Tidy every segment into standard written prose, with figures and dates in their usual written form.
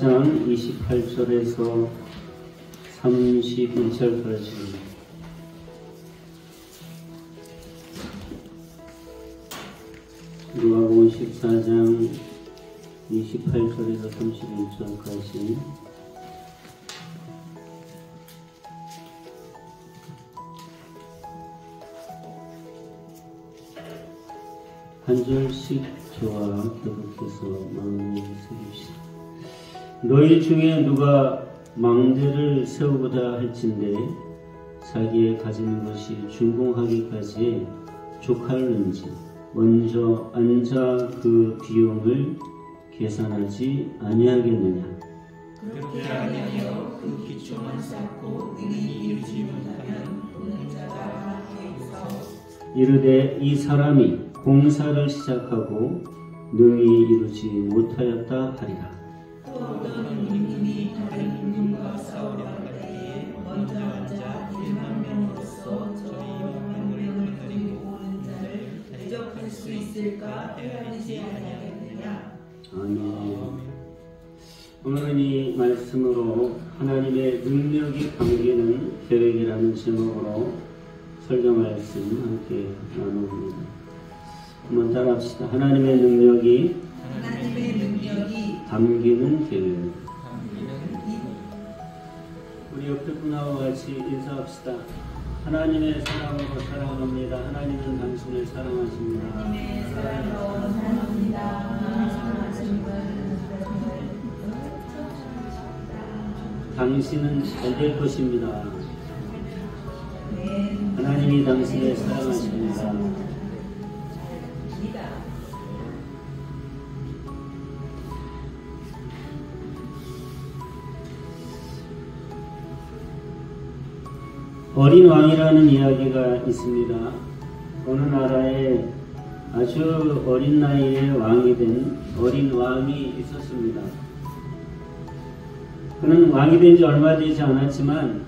장 28절에서 31절까지 누가복음 14장 28절에서 31절까지 한 절씩 저와 계속해서 마음에 새깁시다. 너희 중에 누가 망대를 세우고자 할진대 자기의 가진 것이 준공하기까지 족하는지 먼저 앉아 그 비용을 계산하지 아니하겠느냐. 그렇게 아니하여 그 기초만 쌓고 능히 이루지 못하면 웃는 자가 하옵소서. 이르되 이 사람이 공사를 시작하고 능히 이루지 못하였다 하리라. 또 어떤 임금이 다른 임금과 싸우려 할 때에 먼저 앉아 1만 명으로서 저희 6만 명을 가지고 오는 자를 대적할 수 있을까 헤아리지 아니하겠느냐. 아멘. 오늘은 이 말씀으로 하나님의 능력이 감기는 계획이라는 제목으로 설교 말씀 함께 나눕니다. 한번 따라합시다. 하나님의 능력이 담기는 계획. 우리 옆에 분하고 같이 인사합시다. 하나님의 사랑으로 사랑합니다. 하나님은 당신을 사랑하십니다. 하나님의 사랑으로 사랑합니다. 당신은 잘 될 것입니다. 하나님이 당신을 사랑하십니다. 어린 왕이라는 이야기가 있습니다. 어느 나라에 아주 어린 나이에 왕이 된 어린 왕이 있었습니다. 그는 왕이 된 지 얼마 되지 않았지만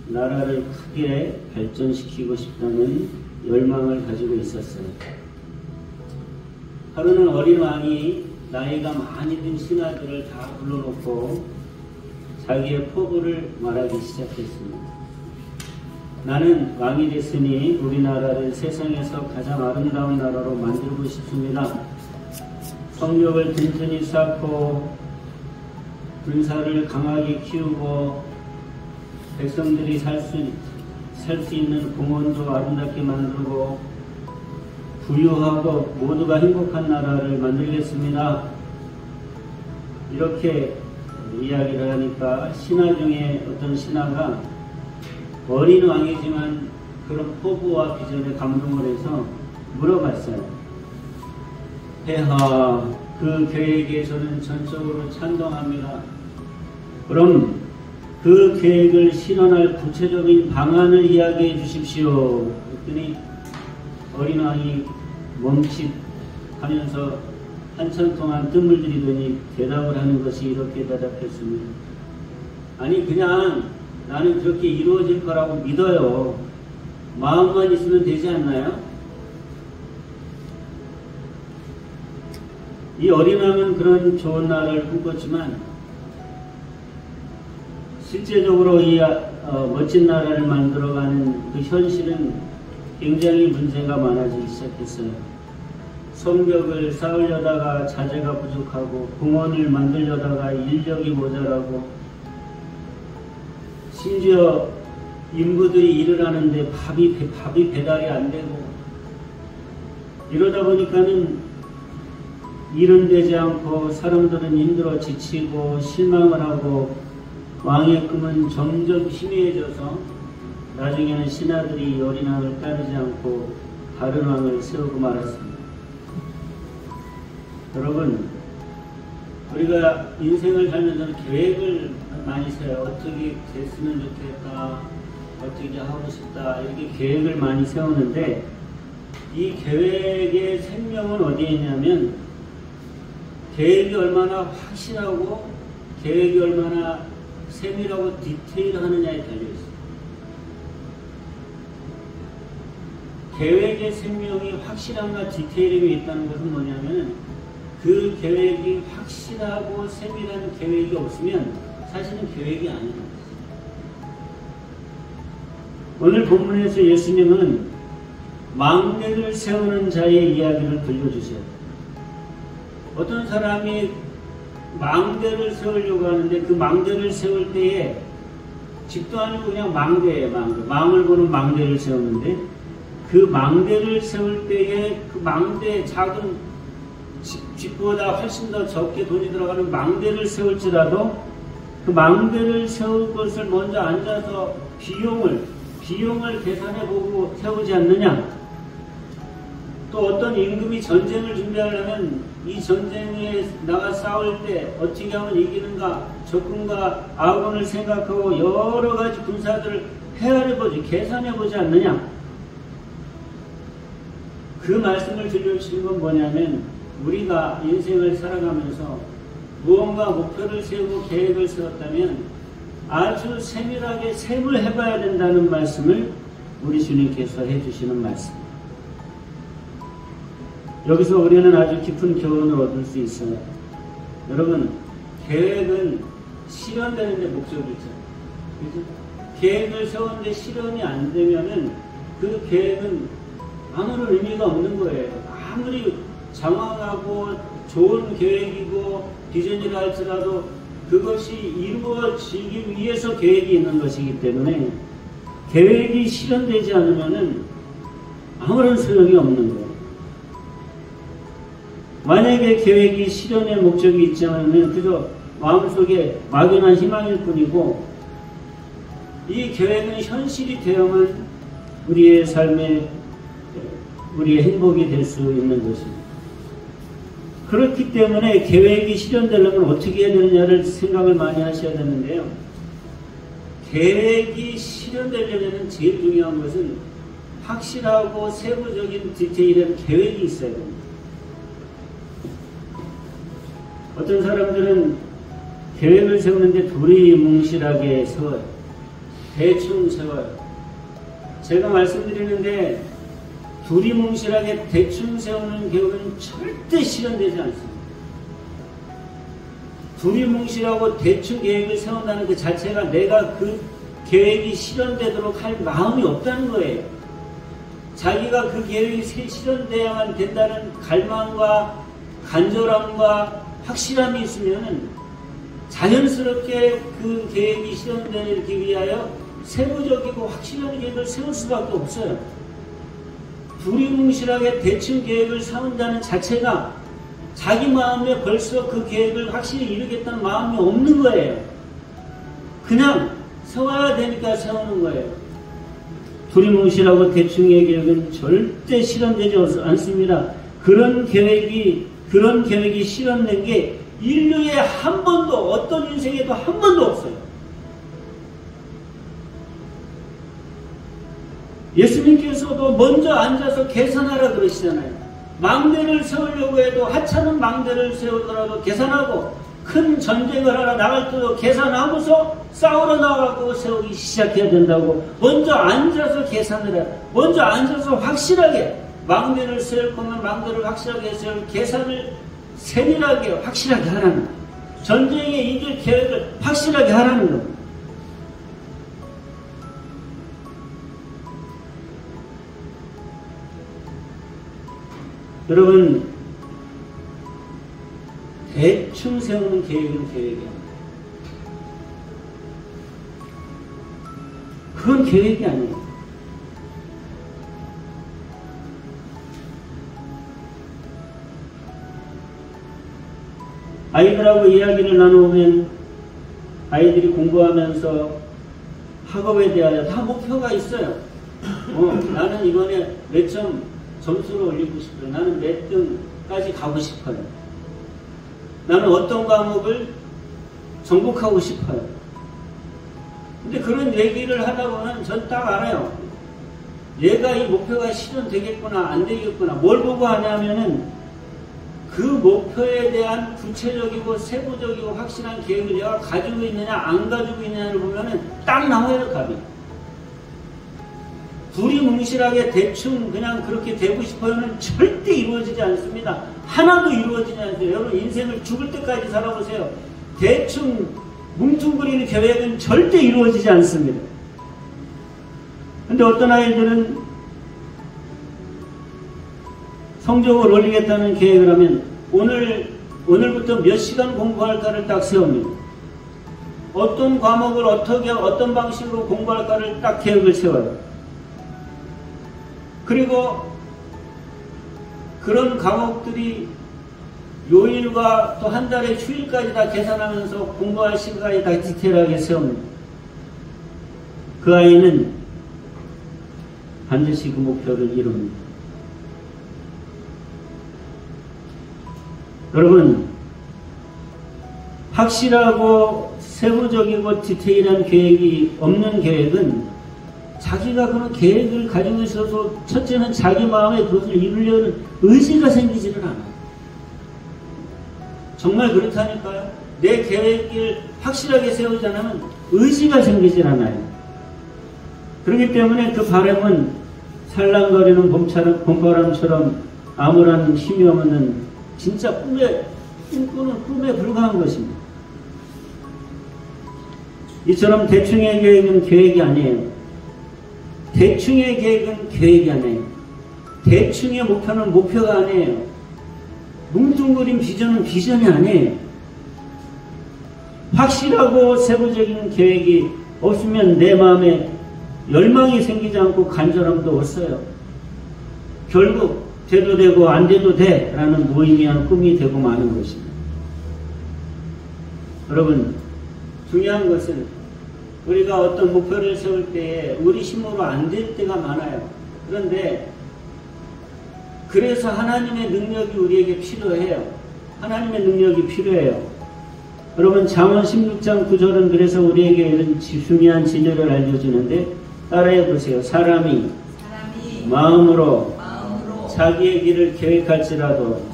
나라를 크게 발전시키고 싶다는 열망을 가지고 있었어요. 하루는 어린 왕이 나이가 많이 든 신하들을 다 불러놓고 자기의 포부를 말하기 시작했습니다. 나는 왕이 됐으니 우리나라를 세상에서 가장 아름다운 나라로 만들고 싶습니다. 성벽을 튼튼히 쌓고 군사를 강하게 키우고 백성들이 살 수 있는 공원도 아름답게 만들고 부유하고 모두가 행복한 나라를 만들겠습니다. 이렇게 이야기를 하니까 신하 중에 어떤 신하가 어린 왕이지만 그런 포부와 비전에 감동을 해서 물어봤어요. 폐하, 그 계획에 저는 전적으로 찬동합니다. 그럼 그 계획을 실현할 구체적인 방안을 이야기해 주십시오. 그랬더니 어린 왕이 멈칫하면서 한참 동안 뜸을 들이더니 대답을 하는 것이 이렇게 대답했습니다. 아니 그냥 나는 그렇게 이루어질 거라고 믿어요. 마음만 있으면 되지 않나요? 이 어린 왕은 그런 좋은 나라를 꿈꿨지만 실제적으로 이 멋진 나라를 만들어가는 그 현실은 굉장히 문제가 많아지기 시작했어요. 성벽을 쌓으려다가 자재가 부족하고 공원을 만들려다가 인력이 모자라고 심지어 인부들이 일을 하는데 밥이 배달이 안 되고 이러다 보니까는 일은 되지 않고 사람들은 힘들어 지치고 실망을 하고 왕의 꿈은 점점 희미해져서 나중에는 신하들이 어린 왕을 따르지 않고 다른 왕을 세우고 말았습니다. 여러분, 우리가 인생을 살면서 계획을 많이 세워요. 어떻게 됐으면 좋겠다, 어떻게 하고 싶다, 이렇게 계획을 많이 세우는데 이 계획의 생명은 어디에 있냐면 계획이 얼마나 확실하고 계획이 얼마나 세밀하고 디테일하느냐에 달려있습니다. 계획의 생명이 확실함과 디테일함이 있다는 것은 뭐냐면 그 계획이 확실하고 세밀한 계획이 없으면 사실은 계획이 아니에요. 오늘 본문에서 예수님은 망대를 세우는 자의 이야기를 들려주세요. 어떤 사람이 망대를 세우려고 하는데 그 망대를 세울 때에 집도 아니고 그냥 망대예요. 망대. 망을 보는 망대를 세우는데 그 망대를 세울 때에 그 망대 작은 집보다 훨씬 더 적게 돈이 들어가는 망대를 세울지라도 그 망대를 세울 것을 먼저 앉아서 비용을 계산해보고 세우지 않느냐. 또 어떤 임금이 전쟁을 준비하려면 이 전쟁에 나가 싸울 때 어떻게 하면 이기는가, 적군과 아군을 생각하고 여러 가지 군사들을 헤아려보지, 계산해보지 않느냐. 그 말씀을 들려주시는 건 뭐냐면 우리가 인생을 살아가면서 무언가 목표를 세우고 계획을 세웠다면 아주 세밀하게 셈을 해봐야 된다는 말씀을 우리 주님께서 해주시는 말씀. 여기서 우리는 아주 깊은 교훈을 얻을 수 있어요. 여러분, 계획은 실현되는 데 목적이 있잖아요. 그렇죠? 계획을 세우는데 실현이 안 되면은 그 계획은 아무런 의미가 없는 거예요. 아무리 장황하고 좋은 계획이고 비전이라 할지라도 그것이 이루어지기 위해서 계획이 있는 것이기 때문에 계획이 실현되지 않으면은 아무런 소용이 없는 거예요. 만약에 계획이 실현의 목적이 있지 않으면 그저 마음속에 막연한 희망일 뿐이고 이 계획은 현실이 되어야만 우리의 삶에 우리의 행복이 될 수 있는 것입니다. 그렇기 때문에 계획이 실현되려면 어떻게 해야 되느냐를 생각을 많이 하셔야 되는데요. 계획이 실현되려면 제일 중요한 것은 확실하고 세부적인 디테일한 계획이 있어야 됩니다. 어떤 사람들은 계획을 세우는데 두리뭉실하게 세워요. 대충 세워요. 제가 말씀드리는데 두리뭉실하게 대충 세우는 계획은 절대 실현되지 않습니다. 두리뭉실하고 대충 계획을 세운다는 그 자체가 내가 그 계획이 실현되도록 할 마음이 없다는 거예요. 자기가 그 계획이 실현돼야만 된다는 갈망과 간절함과 확실함이 있으면 자연스럽게 그 계획이 실현되기 위하여 세부적이고 확실한 계획을 세울 수밖에 없어요. 두리뭉실하게 대충 계획을 세운다는 자체가 자기 마음에 벌써 그 계획을 확실히 이루겠다는 마음이 없는 거예요. 그냥 세워야 되니까 세우는 거예요. 두리뭉실하고 대충의 계획은 절대 실현되지 않습니다. 그런 계획이 실현된 게 인류에 한 번도, 어떤 인생에도 한 번도 없어요. 예수님께서도 먼저 앉아서 계산하라 그러시잖아요. 망대를 세우려고 해도 하찮은 망대를 세우더라도 계산하고 큰 전쟁을 하러 나갈 때도 계산하고서 싸우러 나가고 세우기 시작해야 된다고 먼저 앉아서 계산을 해요. 먼저 앉아서 확실하게 망대를 세울 거면 망대를 확실하게 세울 계산을 세밀하게 확실하게 하라는 거예요. 전쟁에 이길 계획을 확실하게 하라는 겁니다. 여러분, 대충 세우는 계획은 계획이야. 그건 계획이 아니에요. 아이들하고 이야기를 나누면 아이들이 공부하면서 학업에 대하여 다 목표가 있어요. 나는 이번에 몇 점 점수를 올리고 싶어요. 나는 몇 등까지 가고 싶어요. 나는 어떤 과목을 정복하고 싶어요. 근데 그런 얘기를 하다 보면 전 딱 알아요. 얘가 이 목표가 실현되겠구나 안 되겠구나. 뭘 보고 하냐면은 그 목표에 대한 구체적이고 세부적이고 확실한 계획을 내가 가지고 있느냐 안 가지고 있느냐를 보면은 딱 나와요. 답이. 두리뭉실하게 대충 그냥 그렇게 되고 싶어요는 절대 이루어지지 않습니다. 하나도 이루어지지 않아요. 여러분 인생을 죽을 때까지 살아보세요. 대충 뭉뚱그리는 계획은 절대 이루어지지 않습니다. 근데 어떤 아이들은 성적을 올리겠다는 계획을 하면 오늘부터 몇 시간 공부할까를 딱 세웁니다. 어떤 과목을 어떤 방식으로 공부할까를 딱 계획을 세워요. 그리고 그런 과목들이 요일과 또 한 달의 휴일까지 다 계산하면서 공부할 시간까지 다 디테일하게 세웁니다. 그 아이는 반드시 그 목표를 이룹니다. 여러분, 확실하고 세부적이고 디테일한 계획이 없는 계획은 자기가 그런 계획을 가지고 있어서 첫째는 자기 마음에 그것을 이루려는 의지가 생기지를 않아요. 정말 그렇다니까요. 내 계획을 확실하게 세우지 않으면 의지가 생기질 않아요. 그렇기 때문에 그 바람은 살랑거리는 봄바람처럼 아무런 힘이 없는 진짜 꿈꾸는 꿈에 불과한 것입니다. 이처럼 대충의 계획은 계획이 아니에요. 대충의 계획은 계획이 아니에요. 대충의 목표는 목표가 아니에요. 뭉뚱그린 비전은 비전이 아니에요. 확실하고 세부적인 계획이 없으면 내 마음에 열망이 생기지 않고 간절함도 없어요. 결국 돼도 되고 안 돼도 돼 라는 무의미한 꿈이 되고 마는 것입니다. 여러분, 중요한 것은 우리가 어떤 목표를 세울 때에 우리 힘으로 안 될 때가 많아요. 그런데 그래서 하나님의 능력이 우리에게 필요해요. 하나님의 능력이 필요해요. 여러분, 잠언 16장 9절은 그래서 우리에게 이런 중요한 진리를 알려주는데 따라해 보세요. 사람이 마음으로 자기의 길을 계획할지라도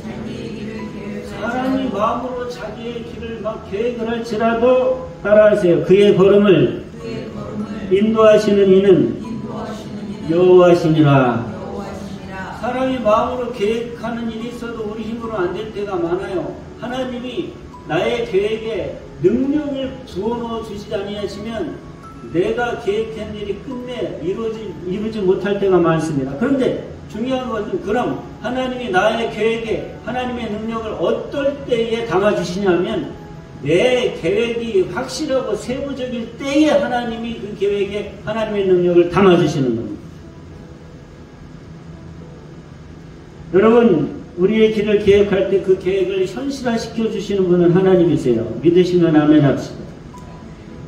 사람이 마음으로 자기의 길을 막 계획을 할지라도 따라하세요. 그의 걸음을 인도하시는 이는 여호와시니라. 사람이 마음으로 계획하는 일이 있어도 우리 힘으로 안 될 때가 많아요. 하나님이 나의 계획에 능력을 주어넣어 주시지 아니하시면 내가 계획한 일이 끝내 이루지 못할 때가 많습니다. 그런데 중요한 것은 그럼 하나님이 나의 계획에 하나님의 능력을 어떨 때에 담아주시냐면 내 계획이 확실하고 세부적일 때에 하나님이 그 계획에 하나님의 능력을 담아주시는 겁니다. 여러분, 우리의 길을 계획할 때 그 계획을 현실화시켜 주시는 분은 하나님이세요. 믿으시면 아멘 합시다.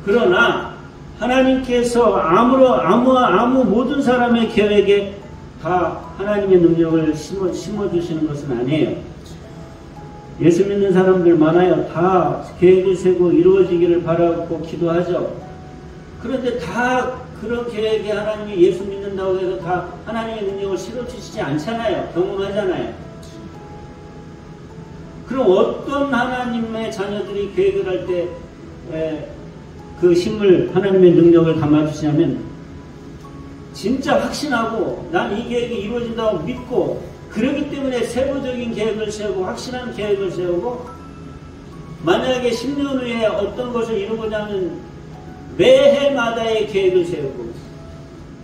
그러나 하나님께서 아무 모든 사람의 계획에 다 하나님의 능력을 심어주시는 것은 아니에요. 예수 믿는 사람들 많아요. 다 계획을 세고 이루어지기를 바라고 기도하죠. 그런데 다 그런 계획에 하나님이 예수 믿는다고 해서 다 하나님의 능력을 실어주시지 않잖아요. 경험하잖아요. 그럼 어떤 하나님의 자녀들이 계획을 할 때 그 힘을 하나님의 능력을 담아주시냐면 진짜 확신하고 난 이 계획이 이루어진다고 믿고 그렇기 때문에 세부적인 계획을 세우고 확실한 계획을 세우고 만약에 10년 후에 어떤 것을 이루고자 하면 매해마다의 계획을 세우고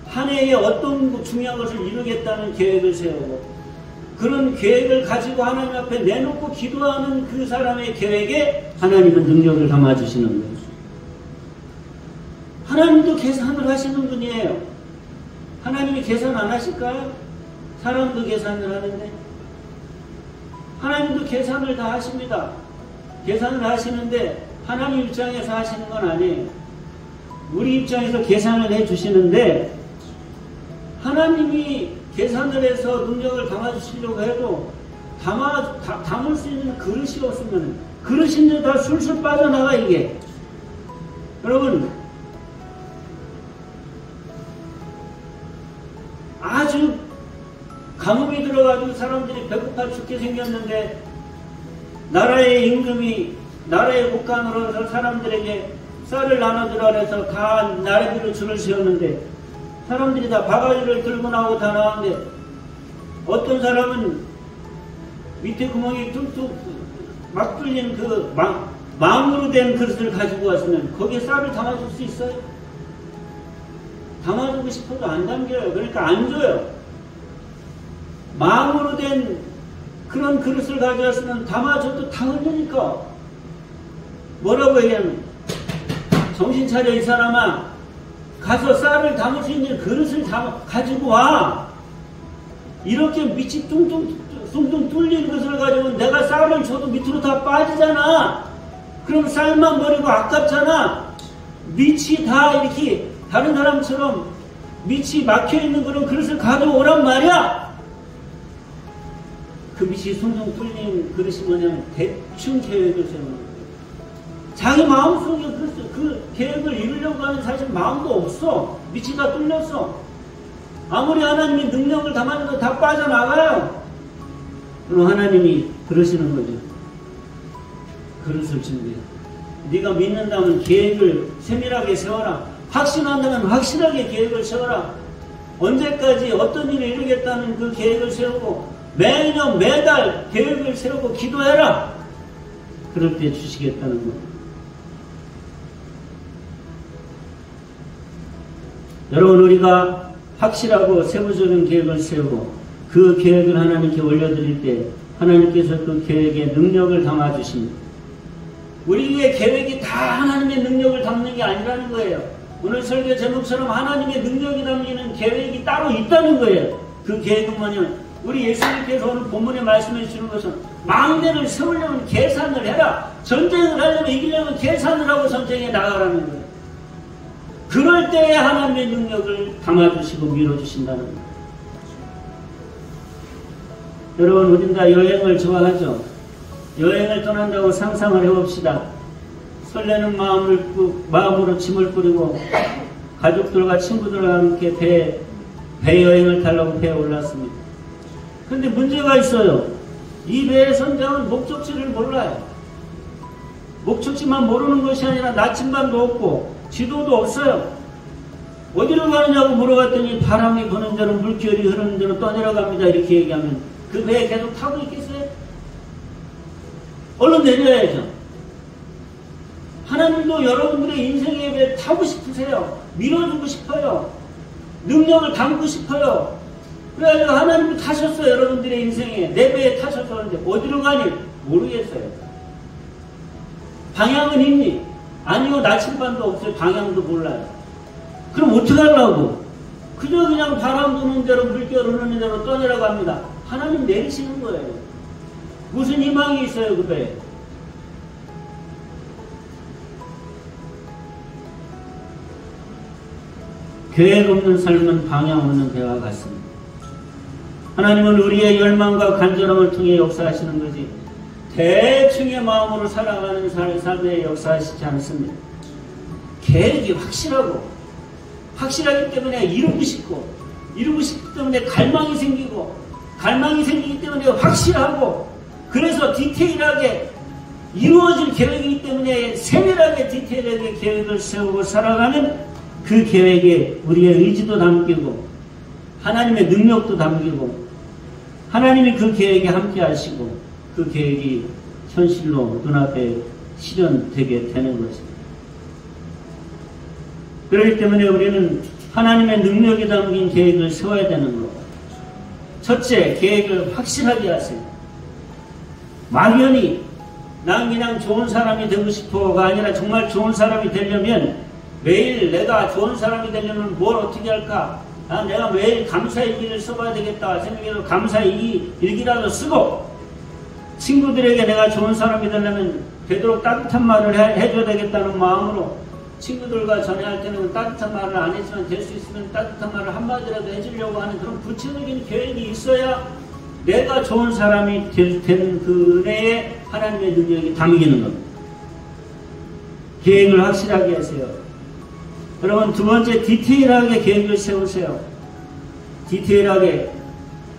한 해에 어떤 중요한 것을 이루겠다는 계획을 세우고 그런 계획을 가지고 하나님 앞에 내놓고 기도하는 그 사람의 계획에 하나님은 능력을 담아주시는 거예요. 하나님도 계산을 하시는 분이에요. 하나님이 계산 안 하실까요? 사람도 계산을 하는데 하나님도 계산을 다 하십니다. 계산을 하시는데 하나님 입장에서 하시는 건 아니에요. 우리 입장에서 계산을 해주시는데 하나님이 계산을 해서 능력을 담아주시려고 해도 담을 수 있는 그릇이 없으면 그릇인데 다 술술 빠져나가 이게. 여러분, 아주 가뭄이 들어가지고 사람들이 배고파 죽게 생겼는데 나라의 임금이 나라의 국간으로서 사람들에게 쌀을 나눠주라 해서 다 나라별로 줄을 세웠는데 사람들이 다 바가지를 들고 나오고 다 나왔는데 어떤 사람은 밑에 구멍이 뚝뚝 막 뚫린 그 망으로 된 그릇을 가지고 왔으면 거기에 쌀을 담아줄 수 있어요? 담아주고 싶어도 안 담겨요. 그러니까 안 줘요. 망으로 된 그런 그릇을 가져왔으면 담아줘도 다 흘리니까 뭐라고 얘기하면 정신 차려 이 사람아, 가서 쌀을 담을 수 있는 그릇을 가지고 와. 이렇게 밑이 뚱뚱 뚫린 것을 가지고 내가 쌀을 줘도 밑으로 다 빠지잖아. 그럼 쌀만 버리고 아깝잖아. 밑이 다 이렇게 다른 사람처럼 밑이 막혀있는 그런 그릇을 가져오란 말이야. 그 밑이 숭숭 뚫린 그릇이 뭐냐면 대충 계획을 세우는 거예요. 자기 마음속에 그 계획을 이루려고 하는 사실 마음도 없어. 밑이 다 뚫렸어. 아무리 하나님이 능력을 담아줘도 다 빠져나가요. 그럼 하나님이 그러시는 거죠. 그릇을 준비해. 네가 믿는다면 계획을 세밀하게 세워라. 확신한다면 확실하게 계획을 세워라. 언제까지 어떤 일을 이루겠다는 그 계획을 세우고 매년 매달 계획을 세우고 기도해라. 그럴 때 주시겠다는 거. 여러분, 우리가 확실하고 세부적인 계획을 세우고 그 계획을 하나님께 올려드릴 때 하나님께서 그 계획에 능력을 담아주십니다. 우리의 계획이 다 하나님의 능력을 담는 게 아니라는 거예요. 오늘 설교 제목처럼 하나님의 능력이 담기는 계획이 따로 있다는 거예요. 그 계획은 뭐냐면 우리 예수님께서 오늘 본문에 말씀해 주시는 것은 망대를 세우려면 계산을 해라. 전쟁을 하려면 이기려면 계산을 하고 전쟁에 나가라는 거예요. 그럴 때에 하나님의 능력을 담아주시고 밀어주신다는 거예요. 여러분, 우린 다 여행을 좋아하죠. 여행을 떠난다고 상상을 해봅시다. 설레는 마음으로 짐을 뿌리고 가족들과 친구들과 함께 배 여행을 타려고 배에 올랐습니다. 근데 문제가 있어요. 이 배의 선장은 목적지를 몰라요. 목적지만 모르는 것이 아니라 나침반도 없고 지도도 없어요. 어디로 가느냐고 물어봤더니 바람이 부는 대로 물결이 흐르는 대로 떠내려갑니다. 이렇게 얘기하면 그 배에 계속 타고 있겠어요? 얼른 내려야죠. 하나님도 여러분들의 인생의 배에 타고 싶으세요. 밀어주고 싶어요. 능력을 담고 싶어요. 그래가지고 하나님도 타셨어요. 여러분들의 인생에. 내 배에 타셔서 그런데 어디로 가니? 모르겠어요. 방향은 있니? 아니요. 나침반도 없어요. 방향도 몰라요. 그럼 어떻게 하려고? 그냥 바람 부는 대로 물결 흐르는 대로 떠내려갑니다. 하나님 내리시는 거예요. 무슨 희망이 있어요, 그 배에? 계획 없는 삶은 방향 없는 배와 같습니다. 하나님은 우리의 열망과 간절함을 통해 역사하시는 거지 대충의 마음으로 살아가는 삶에 역사하시지 않습니다. 계획이 확실하기 때문에 이루고 싶기 때문에 갈망이 생기기 때문에 확실하고, 그래서 디테일하게 이루어질 계획이기 때문에 세밀하게 디테일하게 계획을 세우고 살아가는 그 계획에 우리의 의지도 담기고 하나님의 능력도 담기고 하나님이 그 계획에 함께 하시고 그 계획이 현실로 눈앞에 실현되게 되는 것입니다. 그렇기 때문에 우리는 하나님의 능력이 담긴 계획을 세워야 되는 거고, 첫째, 계획을 확실하게 하세요. 막연히 난 그냥 좋은 사람이 되고 싶어가 아니라 정말 좋은 사람이 되려면 매일 내가 좋은 사람이 되려면 뭘 어떻게 할까? 내가 매일 감사일기를 써봐야 되겠다 생각해서 감사일기라도 쓰고, 친구들에게 내가 좋은 사람이 되려면 되도록 따뜻한 말을 해줘야 되겠다는 마음으로 친구들과 전화할 때는 따뜻한 말을 안 했지만 될 수 있으면 따뜻한 말을 한마디라도 해주려고 하는 그런 구체적인 계획이 있어야 내가 좋은 사람이 되는 그래에 하나님의 능력이 담기는 겁니다. 계획을 확실하게 하세요. 여러분, 두 번째, 디테일하게 계획을 세우세요. 디테일하게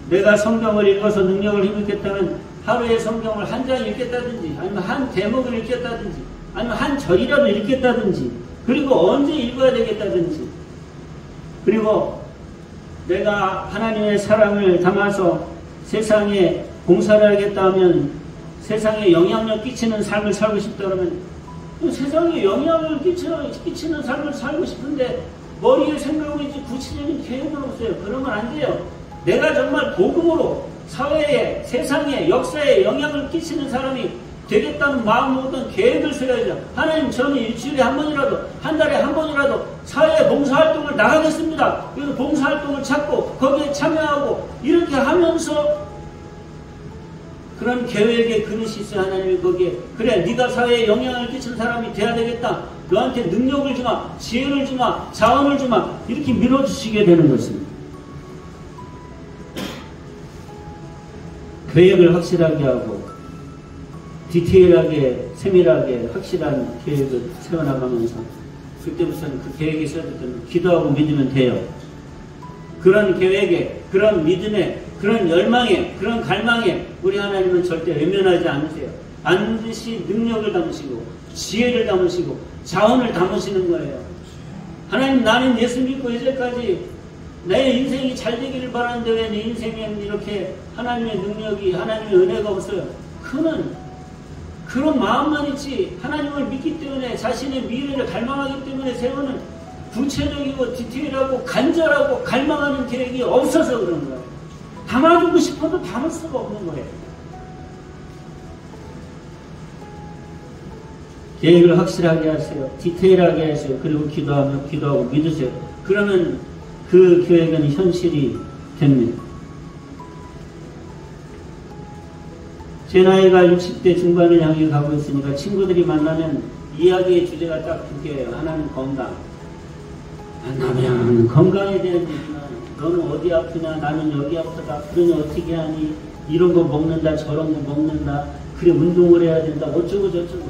내가 성경을 읽어서 능력을 힘입겠다면 하루에 성경을 한 장 읽겠다든지 아니면 한 대목을 읽겠다든지 아니면 한 절이라도 읽겠다든지 그리고 언제 읽어야 되겠다든지, 그리고 내가 하나님의 사랑을 담아서 세상에 봉사를 하겠다면, 세상에 영향력 끼치는 삶을 살고 싶다 그러면, 세상에 영향을 끼치는 삶을 살고 싶은데 머리에 생각하고 있지 구체적인 계획은 없어요. 그러면 안 돼요. 내가 정말 복음으로 사회에, 세상에, 역사에 영향을 끼치는 사람이 되겠다는 마음 어떤 계획을 세워야죠. 하나님, 저는 일주일에 한 번이라도, 한 달에 한 번이라도 사회 봉사활동을 나가겠습니다. 그래서 봉사활동을 찾고 거기에 참여하고 이렇게 하면서 그런 계획의 그릇이 있어요. 하나님이 거기에, 그래, 네가 사회에 영향을 끼치는 사람이 돼야 되겠다. 너한테 능력을 주마, 지혜를 주마, 자원을 주마, 이렇게 밀어주시게 되는 것입니다. 계획을 확실하게 하고 디테일하게, 세밀하게, 확실한 계획을 세워나가면서 그때부터는 그 계획이 있어졌던 기도하고 믿으면 돼요. 그런 계획에, 그런 믿음에, 그런 열망에, 그런 갈망에 우리 하나님은 절대 외면하지 않으세요. 반드시 능력을 담으시고 지혜를 담으시고 자원을 담으시는 거예요. 하나님, 나는 예수 믿고 이제까지 내 인생이 잘 되기를 바라는데 왜 내 인생에는 이렇게 하나님의 능력이, 하나님의 은혜가 없어요. 그런 마음만 있지, 하나님을 믿기 때문에, 자신의 미래를 갈망하기 때문에 세우는 구체적이고 디테일하고 간절하고 갈망하는 계획이 없어서 그런 거예요. 담아주고 싶어도 담을 수가 없는 거예요. 계획을 확실하게 하세요. 디테일하게 하세요. 그리고 기도하고 믿으세요. 그러면 그 계획은 현실이 됩니다. 제 나이가 60대 중반을 향해 가고 있으니까 친구들이 만나면 이야기의 주제가 딱 두 개예요. 하나는 건강. 만나면 건강에 대한 얘기는, 너는 어디 아프냐, 나는 여기 아프다, 그러니 어떻게 하니, 이런 거 먹는다, 저런 거 먹는다, 그래 운동을 해야 된다, 어쩌고 저쩌고.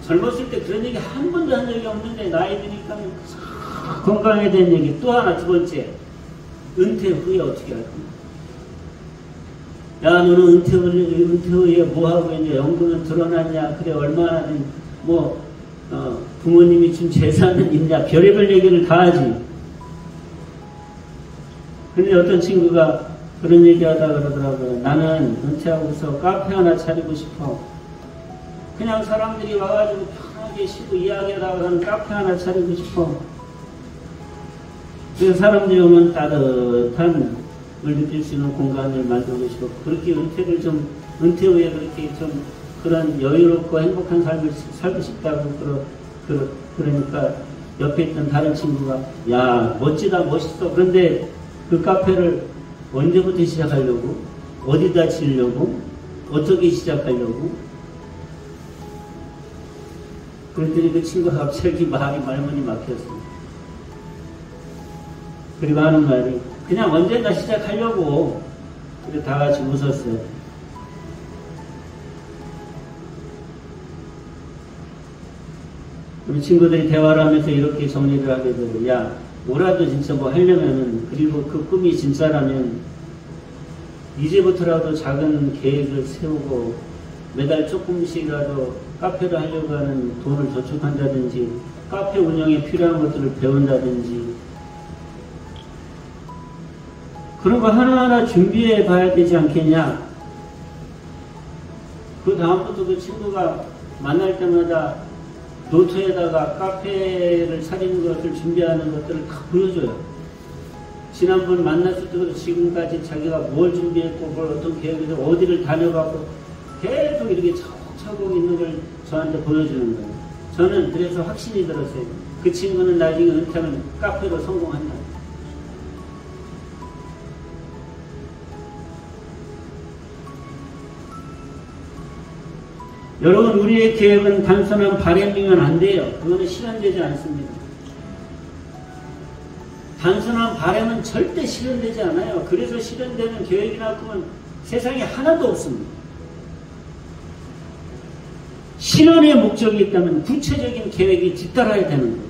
젊었을 때 그런 얘기 한 번도 한 적이 없는데 나이 드니까 건강에 대한 얘기. 또 하나, 두 번째, 은퇴 후에 어떻게 할 겁니까? 야, 너는 은퇴 후에 뭐하고 있냐, 연금은 드러났냐, 그래 얼마나 부모님이 준 재산은 있냐, 별의별 얘기를 다 하지. 근데 어떤 친구가 그런 얘기하다 그러더라고요. 나는 은퇴하고서 카페 하나 차리고 싶어. 그냥 사람들이 와가지고 편하게 쉬고 이야기하다가 하는 카페 하나 차리고 싶어. 그래서 사람들이 오면 따뜻한 걸 느낄 수 있는 공간을 만들고 싶어. 그렇게 은퇴 후에 그렇게 좀 그런 여유롭고 행복한 삶을 살고 싶다고 그러니까 옆에 있던 다른 친구가, 야, 멋지다, 멋있어. 그런데 그 카페를 언제부터 시작하려고? 어디다 지으려고? 어떻게 시작하려고? 그랬더니 그 친구가 갑자기 말문이 막혔어요. 그리고 하는 말이, 그냥 언젠가 시작하려고. 그래서 다 같이 웃었어요. 우리 친구들이 대화를 하면서 이렇게 정리를 하게 되고, 야, 뭐라도 진짜 뭐 하려면은, 그리고 그 꿈이 진짜라면 이제부터라도 작은 계획을 세우고 매달 조금씩이라도 카페를 하려고 하는 돈을 저축한다든지, 카페 운영에 필요한 것들을 배운다든지, 그런 거 하나하나 준비해 봐야 되지 않겠냐. 그 다음부터 그 친구가 만날 때마다 노트에다가 카페를 차리는 것을 준비하는 것들을 다 보여줘요. 지난번 만났을 때부터 지금까지 자기가 뭘 준비했고 뭘 어떤 계획에서 어디를 다녀가고 계속 이렇게 차곡차곡 있는 걸 저한테 보여주는 거예요. 저는 그래서 확신이 들었어요. 그 친구는 나중에 은퇴하면 카페로 성공한다. 여러분, 우리의 계획은 단순한 바람이면 안 돼요. 그거는 실현되지 않습니다. 단순한 바람은 절대 실현되지 않아요. 그래서 실현되는 계획이나 꿈은 세상에 하나도 없습니다. 실현의 목적이 있다면 구체적인 계획이 뒤따라야 되는 거예요.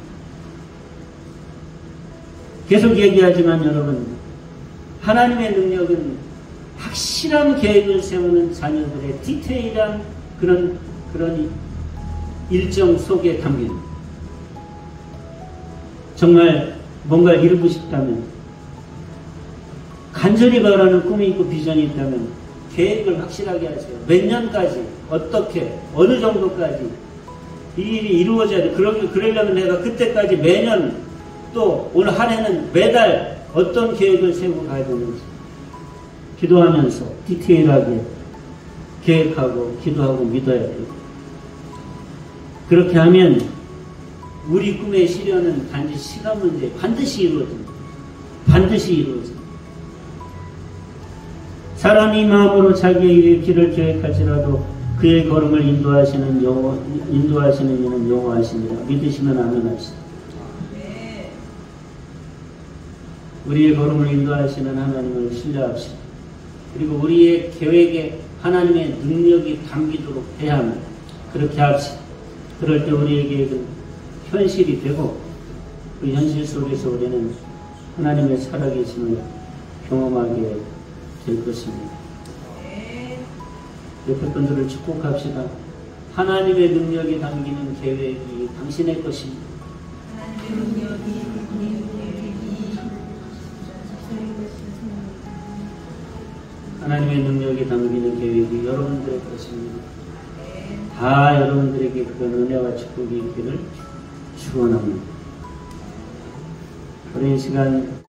계속 얘기하지만 여러분, 하나님의 능력은 확실한 계획을 세우는 자녀들의 디테일한 그런 일정 속에 담긴, 정말 뭔가를 이루고 싶다면 간절히 바라는 꿈이 있고 비전이 있다면 계획을 확실하게 하세요. 몇 년까지, 어떻게, 어느 정도까지 이 일이 이루어져야 돼. 그러려면 내가 그때까지 매년 또 올 한 해는 매달 어떤 계획을 세우고 가야 되는지 기도하면서 디테일하게 계획하고 기도하고 믿어야 돼요. 그렇게 하면 우리 꿈의 실현은 단지 시간 문제, 반드시 이루어집니다. 반드시 이루어집니다. 사람이 마음으로 자기의 길을 계획할지라도 그의 걸음을 인도하시는 이는 여호와시니라. 믿으시면 아멘하시다. 우리의 걸음을 인도하시는 하나님을 신뢰합시다. 그리고 우리의 계획에 하나님의 능력이 담기도록 해야 합니다. 그렇게 합시다. 그럴 때 우리의 계획은 현실이 되고 그 현실 속에서 우리는 하나님의 살아계심을 경험하게 될 것입니다. 옆에 분들을 축복합시다. 하나님의 능력이 담기는 계획이 당신의 것입니다. 하나님의 능력이 담기는 계획이 여러분들의 것입니다. 다 여러분들에게 그런 은혜와 축복이 있기를 축원합니다. 오랜 시간